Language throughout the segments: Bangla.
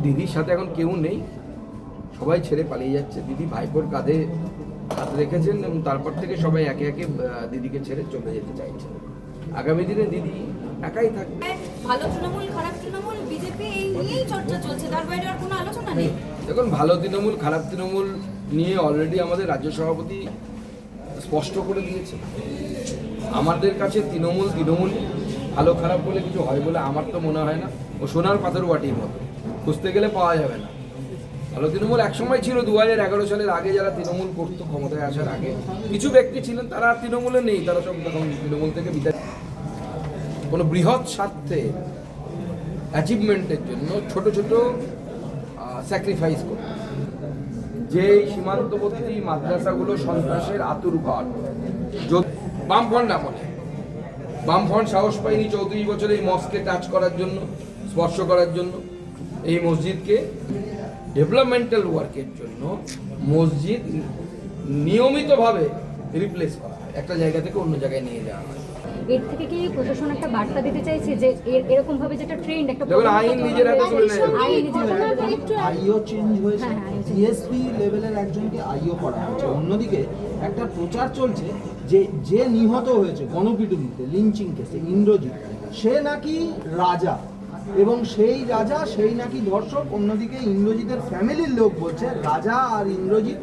দিদির সাথে এখন কেউ নেই, সবাই ছেড়ে পালিয়ে যাচ্ছে। দিদি ভাইপোর কাঁধে হাত রেখেছেন এবং তারপর থেকে সবাই একে একে দিদিকে ছেড়ে চলে যেতে চাইছে। আগামী দিনে দিদি একাই থাকবে। ভালো তৃণমূল, খারাপ তৃণমূল, বিজেপি এই নিয়েই চর্চা চলছে, তার বাইরে আর কোনো আলোচনা নেই। দেখুন, ভালো তৃণমূল খারাপ তৃণমূল নিয়ে অলরেডি আমাদের রাজ্য সভাপতি স্পষ্ট করে দিয়েছে। আমাদের কাছে তৃণমূল ভালো খারাপ বলে কিছু হয় বলে আমার তো মনে হয় না। ও সোনার পাথর বাটির মতো, খুঁজতে গেলে পাওয়া যাবে না। ভালো তৃণমূল একসময় ছিল 2011 সালের আগে, যারা তৃণমূল করতো ক্ষমতায় আসার আগে কিছু ব্যক্তি ছিলেন, তারা আর তৃণমূলে নেই, তারা সব তখন তৃণমূল থেকে বিদায়। কোনো বৃহৎ স্বার্থে অ্যাচিভমেন্টের জন্য ছোট ছোট স্যাক্রিফাইস করত। যে সীমান্তবর্তী মাদ্রাসাগুলো সন্ত্রাসের আতুরঘর, বামফ্রন্ট আমলে বামফ্রন্ট সাহস পায়নি 34 বছরে এই মস্কে টাচ করার জন্য, স্পর্শ করার জন্য। এই মসজিদকে ডেভেলপমেন্টাল ওয়ার্কের জন্য মসজিদ নিয়মিতভাবে রিপ্লেস করা হয়, একটা জায়গা থেকে অন্য জায়গায় নিয়ে যাওয়া হয়। এর থেকে কি প্রশাসন একটা বার্তা দিতে চাইছে যে এরকম ভাবে যেটা ট্রেন্ড একটা আইন নিজের হাতে তুলে নেয়। আইও চেঞ্জ হয়েছে, ডিএসপি লেভেলের একজনকে আইও করা হয়েছে। অন্যদিকে একটা প্রচার চলছে যে যে নিহত হয়েছে গণপিটুনিতে, লিঞ্চিং কেসে, ইন্দ্রজিৎ, সে নাকি রাজা এবং সেই রাজা সেই নাকি ধর্ষক। অন্যদিকে ইন্দ্রজিতের ফ্যামিলির লোক বলছে রাজা আর ইন্দ্রজিৎ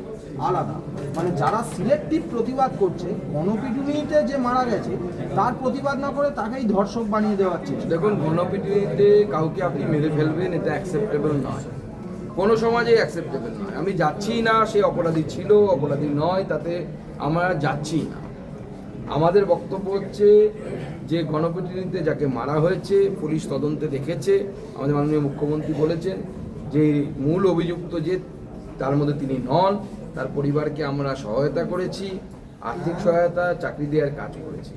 আলাদা। মানে যারা সিলেক্টিভ প্রতিবাদ করছে, গণপিটুনিতে যে মারা গেছে তার প্রতিবাদ না করে তাকেই ধর্ষক বানিয়ে দেওয়া হচ্ছে। দেখুন, গণপিটুনিতে কাউকে আপনি মেরে ফেলবেন, এটা অ্যাকসেপ্টেবল নয়, কোনো সমাজে অ্যাকসেপ্টেবল নয়। আমি যাচ্ছি না সে অপরাধী ছিল অপরাধী নয়, তাতে আমরা যাচ্ছি না। আমাদের বক্তব্য হচ্ছে যে গণপিটুনিতে যাকে মারা হয়েছে পুলিশ তদন্তে দেখেছে, আমাদের মাননীয় মুখ্যমন্ত্রী বলেছেন যে মূল অভিযুক্ত যে তার মধ্যে তিনি নন। তার পরিবারকে আমরা সহায়তা করেছি, আর্থিক সহায়তা, চাকরি দেওয়ার কাজ করেছি।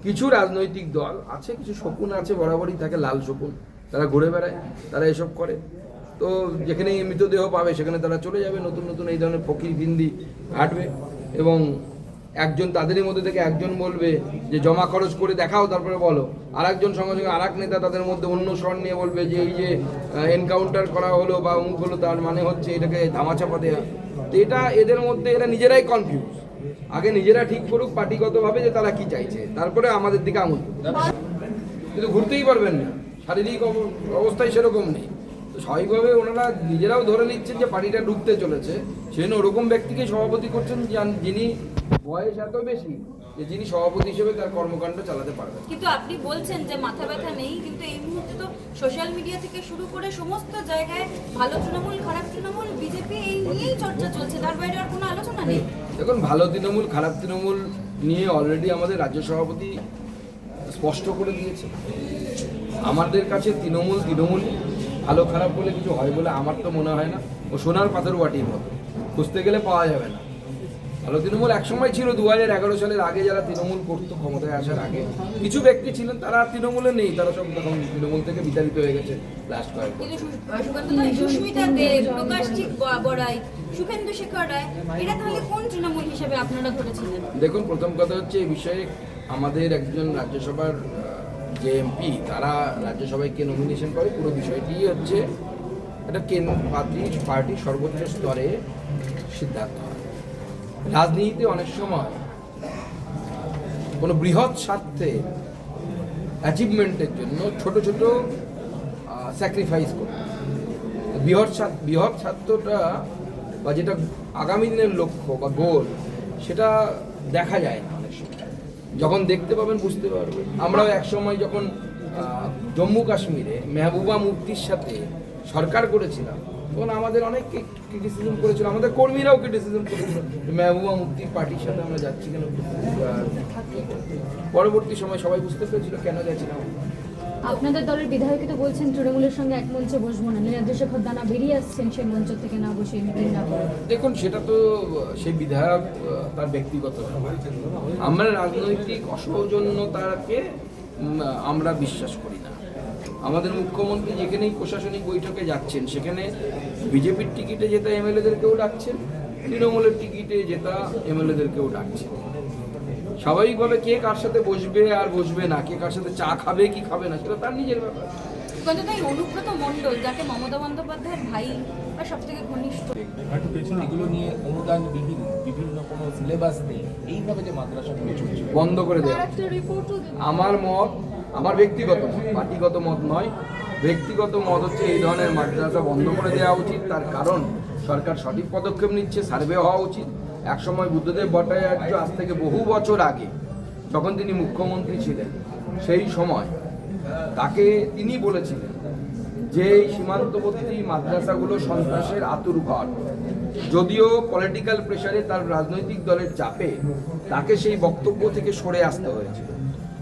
কিছু রাজনৈতিক দল আছে, কিছু শকুন আছে, বরাবরই থাকে লাল শকুন, তারা ঘুরে বেড়ায়, তারা এসব করে। তো যেখানে মৃতদেহ পাবে সেখানে তারা চলে যাবে, নতুন নতুন এই ধরনের ফকির ফিন্দি ঘাটবে এবং একজন তাদেরই মধ্যে থেকে একজন বলবে যে জমা খরচ করে দেখাও তারপরে বলো, আর একজন সঙ্গে সঙ্গে আর এক নেতা তাদের মধ্যে অন্য স্বর নিয়ে বলবে যে এই যে এনকাউন্টার করা হলো বা অমুক হলো, তার মানে হচ্ছে এটাকে ধামাচাপা দেওয়া। তো এটা এদের মধ্যে এরা নিজেরাই কনফিউজ। আগে নিজেরা ঠিক করুক পার্টিগতভাবে যে তারা কি চাইছে, তারপরে আমাদের দিকে আঙুল, কিন্তু ঘুরতেই পারবেন না, শারীরিক অবস্থায় সেরকম নেই। তো স্বাভাবিকভাবে ওনারা নিজেরাও ধরে নিচ্ছেন যে পার্টিটা ডুবতে চলেছে, সেজন্য ওরকম ব্যক্তিকে সভাপতি করছেন যিনি বয়স এত বেশি যে যিনি সভাপতি হিসেবে তার কর্মকাণ্ড চালাতে পারবেন। কিন্তু আপনি বলছেন যে মাথা ব্যথা নেই, কিন্তু এই মুহূর্তে তো সোশ্যাল মিডিয়া থেকে শুরু করে সমস্ত জায়গায় ভালো তৃণমূল, খারাপ তৃণমূল, বিজেপি এই নিয়েই চর্চা চলছে, তার বাইরে আর কোনো আলোচনা নেই। দেখুন, ভালো তৃণমূল খারাপ তৃণমূল নিয়ে অলরেডি আমাদের রাজ্য সভাপতি স্পষ্ট করে দিয়েছে। আমাদের কাছে তৃণমূল ভালো খারাপ বলে কিছু হয় বলে আমার তো মনে হয় না। ও সোনার পাথর বাটির মতো, খুঁজতে গেলে পাওয়া যাবে না। ভালো তৃণমূল একসময় ছিল 2011 সালের আগে, যারা তৃণমূল করতো ক্ষমতায় আসার আগে কিছু ব্যক্তি ছিলেন, তারা আর তৃণমূলে নেই, তারা সব তখন তৃণমূল থেকে বিতাড়িত হয়ে গেছে লাস্ট কয়েক বছর। সুস্মিতা দেব, প্রকাশজিৎ বড়াই, সুখেন্দু শেখর রায়, এরা তাহলে কোন তৃণমূল হিসেবে আপনারা ধরেছিলেন? দেখুন, প্রথম কথা হচ্ছে এই বিষয়ে আমাদের একজন রাজ্যসভার যে এমপি, তারা রাজ্যসভায় কে নমিনেশন করে পুরো বিষয়টি হচ্ছে এটা পার্টির সর্বোচ্চ স্তরে সিদ্ধান্ত হয়। রাজনীতিতে অনেক সময় কোনো বৃহৎ স্বার্থে অ্যাচিভমেন্টের জন্য ছোট ছোট স্যাক্রিফাইস করতে বৃহৎ স্বার্থটা বা যেটা আগামী দিনের লক্ষ্য বা গোল, সেটা দেখা যায় না অনেক সময়। যখন দেখতে পাবেন বুঝতে পারবেন। আমরাও একসময় যখন জম্মু কাশ্মীরে মেহবুবা মুফতির সাথে সরকার করেছিলাম, তখন আমাদের অনেক ক্রিটিসিজম করেছিল, আমাদের কর্মীরাও ক্রিটিসিজম করেছিল মেহবুবা মুফতির পার্টির সাথে আমরা যাচ্ছি কেন। পরবর্তী সময় সবাই বুঝতে পেরেছিল কেন যাচ্ছিলাম। আপনাদের দলের বিধায়ক তো বলছেন তৃণমূলের সঙ্গে এক মঞ্চে বসবো না, নীলাদ্রি শেখর দানা বেরিয়ে আসছেন সেই মঞ্চ থেকে না বসে মিটিং না করে। দেখুন, সেটা তো সেই বিধায়ক তার ব্যক্তিগত, আমরা রাজনৈতিক অসৌজন্যতাকে আমরা বিশ্বাস করি না। আমাদের মুখ্যমন্ত্রী যেখানেই প্রশাসনিক বৈঠকে যাচ্ছেন সেখানে বিজেপির টিকিটে জেতা এমএলএদেরকেও ডাকছেন, তৃণমূলের টিকিটে জেতা এমএলএদেরকেও ডাকছেন। স্বাভাবিকভাবে কে কার সাথে বসবে আর বসবে না, কে কার সাথে চা খাবে কি খাবে না, সেটা তার নিজের ব্যাপার। কিন্তু তাই অনুব্রত মণ্ডল, যাকে মমতা বন্দ্যোপাধ্যায়ের ভাই বা সব থেকে ঘনিষ্ঠ, এগুলো নিয়ে অনুদান বিভিন্ন কোনো সিলেবাস নেই, এইভাবে যে মাদ্রাসাগুলো চলছে বন্ধ করে দেওয়া একটা রিপোর্টও আমার মত, আমার ব্যক্তিগত মত, পার্টিগত মত নয়, ব্যক্তিগত মত হচ্ছে এই ধরনের মাদ্রাসা বন্ধ করে দেওয়া উচিত। তার কারণ সরকার সঠিক পদক্ষেপ নিচ্ছে, সার্ভে হওয়া উচিত। একসময় বুদ্ধদেব ভট্টাচার্য আজ থেকে বহু বছর আগে যখন তিনি মুখ্যমন্ত্রী ছিলেন, সেই সময় তাকে তিনি বলেছিলেন যে এই সীমান্তবর্তী মাদ্রাসাগুলো সন্ত্রাসের আতুরঘর। যদিও পলিটিক্যাল প্রেসারে তার রাজনৈতিক দলের চাপে তাকে সেই বক্তব্য থেকে সরে আসতে হয়েছে,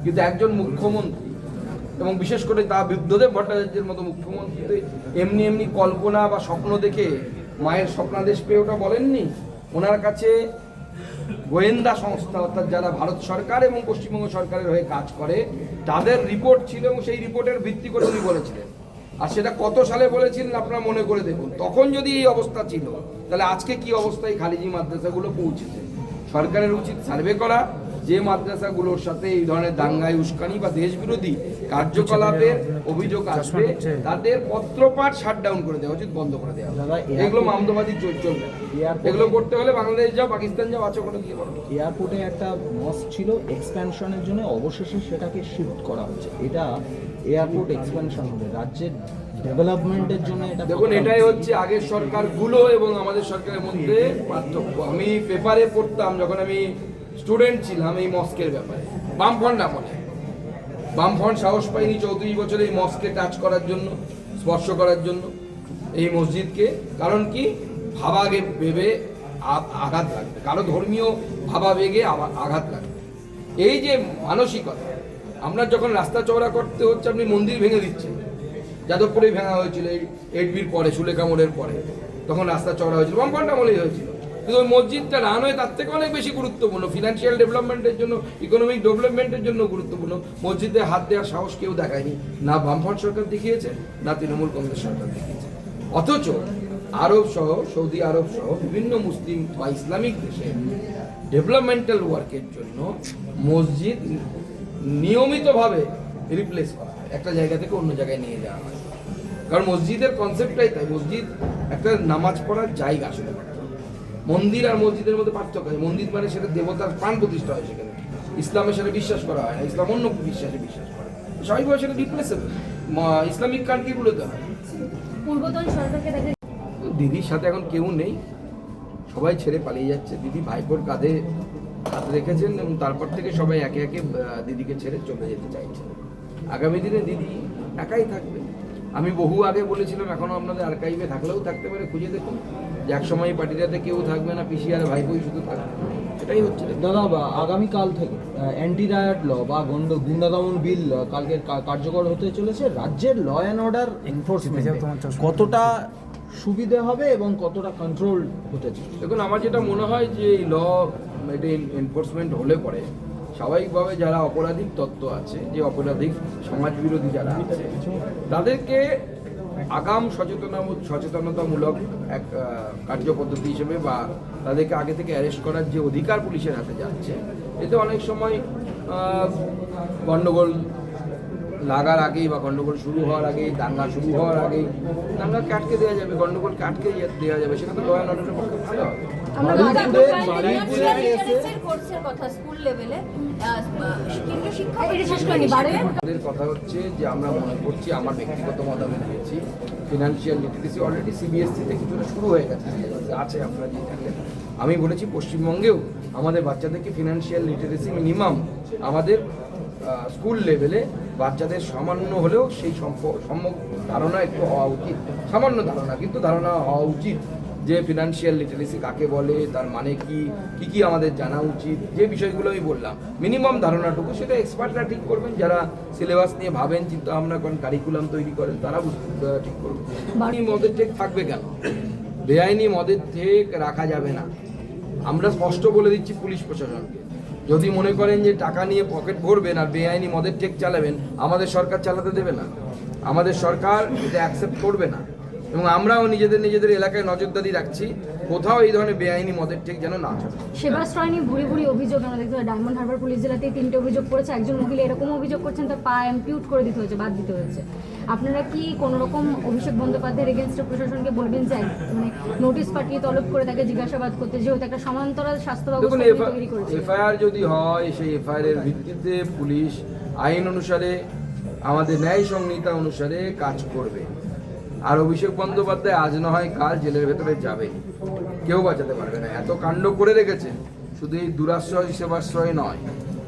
কিন্তু একজন মুখ্যমন্ত্রী এবং বিশেষ করে তা বুদ্ধদেব ভট্টাচার্যের মতো মুখ্যমন্ত্রী এমনি এমনি কল্পনা বা স্বপ্ন দেখে মায়ের স্বপ্নাদেশ পেয়ে ওটা বলেননি। ওনার কাছে গোয়েন্দা সংস্থা, অর্থাৎ যারা ভারত সরকার এবং পশ্চিমবঙ্গ সরকারের হয়ে কাজ করে, তাদের রিপোর্ট ছিল এবং সেই রিপোর্টের ভিত্তি করে উনি বলেছিলেন। আর সেটা কত সালে বলেছিলেন আপনারা মনে করে দেখুন। তখন যদি এই অবস্থা ছিল, তাহলে আজকে কি অবস্থায় খালিজি মাদ্রাসাগুলো পৌঁছেছে। সরকারের উচিত সার্ভে করা, যে মাদ্রাসাগুলোর সাথে এই ধরনের দাঙ্গায় উস্কানি বা দেশবিরোধী কার্যকলাপের অভিযোগ আসবে, তাদের পত্রপাঠ শাটডাউন করে দেওয়া উচিত, বন্ধ করে দেওয়া উচিত। এগুলো মামলাবাদী চলবে, এগুলো করতে হলে বাংলাদেশ যাও, পাকিস্তান যাও, আছে ওখানে গিয়ে করো। এয়ারপোর্টে একটা মস্ক ছিল এক্সপ্যানশনের জন্য, অবশেষে সেটাকে শিফট করা হচ্ছে। এটা এয়ারপোর্ট এক্সপ্যানশন হবে, রাজ্যের ডেভেলপমেন্টের জন্য এটা। দেখুন, এটাই হচ্ছে আগের সরকারগুলো এবং আমাদের সরকারের মধ্যে পার্থক্য। আমি পেপারে পড়তাম যখন আমি স্টুডেন্ট ছিলাম এই মস্কের ব্যাপারে, বামফ্রন্ট আমলে বামফ্রন্ট সাহস পাইনি 34 বছরে এই মস্কে টাচ করার জন্য, স্পর্শ করার জন্য এই মসজিদকে। কারণ কি, ভাবাগে ভেবে আঘাত লাগবে, কারো ধর্মীয় ভাবাবেগে আঘাত লাগবে। এই যে মানসিকতা, আমরা যখন রাস্তা চওড়া করতে হচ্ছে, আপনি মন্দির ভেঙে দিচ্ছেন। যাদবপুরে ভাঙা হয়েছিল এই 8Bর পরে, সুলেখা মোড়ের পরে, তখন রাস্তা চওড়া হয়েছিল, বামফ্রন্ট আমলেই হয়েছিল। কিন্তু ওই মসজিদটা রান হয়ে তার থেকে অনেক বেশি গুরুত্বপূর্ণ, ফিনান্সিয়াল ডেভেলপমেন্টের জন্য, ইকোনমিক ডেভেলপমেন্টের জন্য গুরুত্বপূর্ণ। মসজিদে হাত দেওয়ার সাহস কেউ দেখায়নি, না বামফ্রন্ট সরকার দেখিয়েছে, না তৃণমূল কংগ্রেস সরকার দেখিয়েছে। অথচ আরব সহ, সৌদি আরব সহ বিভিন্ন মুসলিম বা ইসলামিক দেশে ডেভেলপমেন্টাল ওয়ার্কের জন্য মসজিদ নিয়মিতভাবে রিপ্লেস করা হয়, একটা জায়গা থেকে অন্য জায়গায় নিয়ে যাওয়া হয়। কারণ মসজিদের কনসেপ্টটাই তাই, মসজিদ একটা নামাজ পড়ার জায়গা। আসলে মন্দির আর মসজিদের মধ্যে পার্থক্য আছে। মন্দির মানে সেটা দেবতার প্রাণ প্রতিষ্ঠা হয়, সেখানে ইসলামে সেটা বিশ্বাস করা হয় না, ইসলাম অন্য বিশ্বাসে বিশ্বাস করে। স্বাভাবিকভাবে সেটা রিপ্লেসেবল, ইসলামিক কান্ট্রিগুলোতে হয়। পূর্বতন সরকারকে দেখা দিদির সাথে এখন কেউ নেই, সবাই ছেড়ে পালিয়ে যাচ্ছে। দিদি ভাইপোর কাঁধে হাত রেখেছেন এবং তারপর থেকে সবাই একে একে দিদিকে ছেড়ে চলে যেতে চাইছে। আগামী দিনে দিদি একাই থাকবে। আমি বহু আগে বলেছিলাম, এখনো আপনাদের আর্কাইভে থাকলেও থাকতে পারে, খুঁজে দেখুন, যে একসময় পার্টিটাতে কেউ থাকবে না, পিসি আর ভাইপোই শুধু থাকবে। এটাই হচ্ছে দাদা। আগামীকাল থেকে অ্যান্টি রায়ট ল বা গুন্ডা দমন বিল কালকে কার্যকর হতে চলেছে। রাজ্যের ল অ্যান্ড অর্ডার এনফোর্সমেন্ট কতটা সুবিধে হবে এবং কতটা কন্ট্রোল হতে চলেছে? দেখুন, আমার যেটা মনে হয় যে এই ল এটা এনফোর্সমেন্ট হলে পরে স্বাভাবিকভাবে যারা অপরাধিক তত্ত্ব আছে, যে অপরাধিক সমাজবিরোধী যারা আছে, তাদেরকে আগাম সচেতনতামূলক এক কার্যপদ্ধতি হিসেবে বা তাদেরকে আগে থেকে অ্যারেস্ট করার যে অধিকার পুলিশের হাতে যাচ্ছে, এতে অনেক সময় গণ্ডগোল লাগার আগেই বা গণ্ডগোল শুরু হওয়ার আগেই, দাঙ্গা শুরু হওয়ার আগেই দাঙ্গাকে আটকে দেওয়া যাবে, গণ্ডগোলকে আটকে দেওয়া যাবে। সেটা তো ল অ্যান্ড অর্ডারের পক্ষে ভালো হবে। কোর্সের কথা স্কুল লেভেলে কেন্দ্রীয় শিক্ষা আমাদের কথা হচ্ছে যে আমরা মনে করছি, আমার ব্যক্তিগত মত আমি দিয়েছি, ফিনান্সিয়াল লিটারেসি অলরেডি সিবিএসসিতে কিছুটা শুরু হয়ে গেছে, আছে আপনারা যে থাকেন। আমি বলেছি পশ্চিমবঙ্গেও আমাদের বাচ্চাদেরকে ফিনান্সিয়াল লিটারেসি মিনিমাম আমাদের স্কুল লেভেলে বাচ্চাদের সামান্য হলেও সেই সম্যক ধারণা একটু হওয়া উচিত। সামান্য ধারণা, কিন্তু ধারণা হওয়া উচিত যে ফিনান্সিয়াল লিটারেসি কাকে বলে, তার মানে কি আমাদের জানা উচিত, যে বিষয়গুলো আমি বললাম, মিনিমাম ধারণাটুকু সেটা এক্সপার্টরা ঠিক করবেন। যারা সিলেবাস নিয়ে ভাবেন, চিন্তা ভাবনা করেন, কারিকুলাম তৈরি করেন, তারা ঠিক করবেন। মদের ঠেক থাকবে কেন? বেআইনি মদের ঠেক রাখা যাবে না। আমরা স্পষ্ট বলে দিচ্ছি পুলিশ প্রশাসনকে, যদি মনে করেন যে টাকা নিয়ে পকেট ভরবেন আর বেআইনি মদের ঠেক চালাবেন, আমাদের সরকার চালাতে দেবে না, আমাদের সরকার এটা অ্যাকসেপ্ট করবে না। এবং আমরাও নিজেদের এলাকায় নজরদারি রাখছি কোথাও এই ধরনের বেআইনি মদের ঠিক যেন না চলে। সেবাশ্রয় নিয়ে ভুরি ভুরি অভিযোগ আমরা দেখতে পাই, ডায়মন্ড হারবার পুলিশ জেলাতেই 3টে অভিযোগ করেছে, একজন উকিল এরকম অভিযোগ করছেন তার পা অ্যাম্পিউট করে দিতে হয়েছে, বাদ দিতে হয়েছে। আপনারা কি কোনো রকম অভিষেক বন্দ্যোপাধ্যায়ের এগেনস্টে প্রশাসনকে বলবেন যে মানে নোটিশ পাঠিয়ে তলব করে তাকে জিজ্ঞাসাবাদ করতে, যেহেতু একটা সমান্তরাল স্বাস্থ্য দেখুন, ব্যবস্থা তৈরি করেছে? এফআইআর যদি হয় সেই এফআইআর এর ভিত্তিতে পুলিশ আইন অনুসারে আমাদের ন্যায় সংহিতা অনুসারে কাজ করবে। আর অভিষেক বন্দ্যোপাধ্যায় আজ না হয় কাল জেলের ভেতরে যাবে, কেউ বাঁচাতে পারবে না। এত কাণ্ড করে রেখেছেন, শুধু এই দুরাশ্রয় সেবাশ্রয় নয়,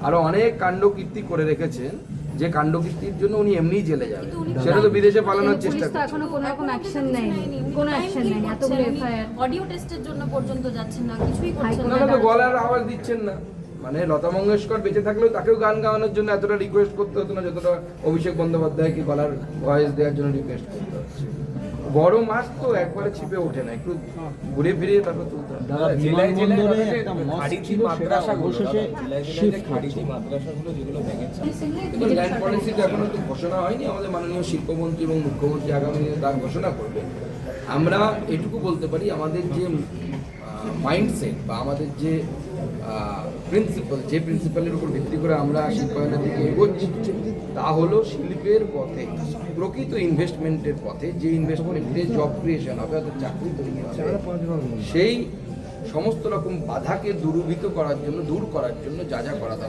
আরো অনেক কাণ্ড কীর্তি করে রেখেছেন, যে কাণ্ড কীর্তির জন্য উনি এমনিই জেলে যাবেন। সেটা তো বিদেশে পালানোর চেষ্টা পুলিশ তো করছে। এখনো কোনো রকম অ্যাকশন নেয়নি, কোনো অ্যাকশন নেয়নি, এতগুলো এফআইআর। অডিও টেস্টের জন্য পর্যন্ত যাচ্ছেন না, কিছুই করছেন না, না। তো গলার আওয়াজ দিচ্ছেন না। মানে লতা মঙ্গেশকর বেঁচে থাকলেও তাকেও গান গাওয়ানোর জন্য এতটা রিকোয়েস্ট করতে হতো না, যতটা অভিষেক বন্দ্যোপাধ্যায়কে গলার ভয়েস দেওয়ার জন্য রিকোয়েস্ট করতে হচ্ছে। বড় মাছ তো একবারে ছিপে ওঠে না, একটু ঘুরে ফিরিয়ে তারপর তুলতে হবে। দাদা, জেলায় জেলায় বিমানবন্দরে যে একটা মস্ক খারিজি ছিল, সেটা মাদ্রাসাগুলো, অবশেষে দাদা, জেলায় জেলায় যে শিফট খারিজি হচ্ছে। মাদ্রাসাগুলো যেগুলো ভেঙেছে, দেখুন, ল্যান্ড পলিসিটা এখনো তো ঘোষণা হয়নি। আমাদের মাননীয় শিল্পমন্ত্রী এবং মুখ্যমন্ত্রী আগামী দিনে তার ঘোষণা করবে। আমরা এটুকু বলতে পারি, আমাদের যে মাইন্ডসেট বা আমাদের যে প্রিন্সিপাল, যে প্রিন্সিপালের উপর ভিত্তি করে আমরা শিল্পায়নের দিকে এগোচ্ছি, তা হলো শিল্পের পথে, প্রকৃত ইনভেস্টমেন্টের পথে, যে ইনভেস্টমেন্টে জব ক্রিয়েশন হবে, অর্থাৎ চাকরি তৈরি হবে, সেই সমস্ত রকম বাধাকে দূর করার জন্য যা যা করা দরকার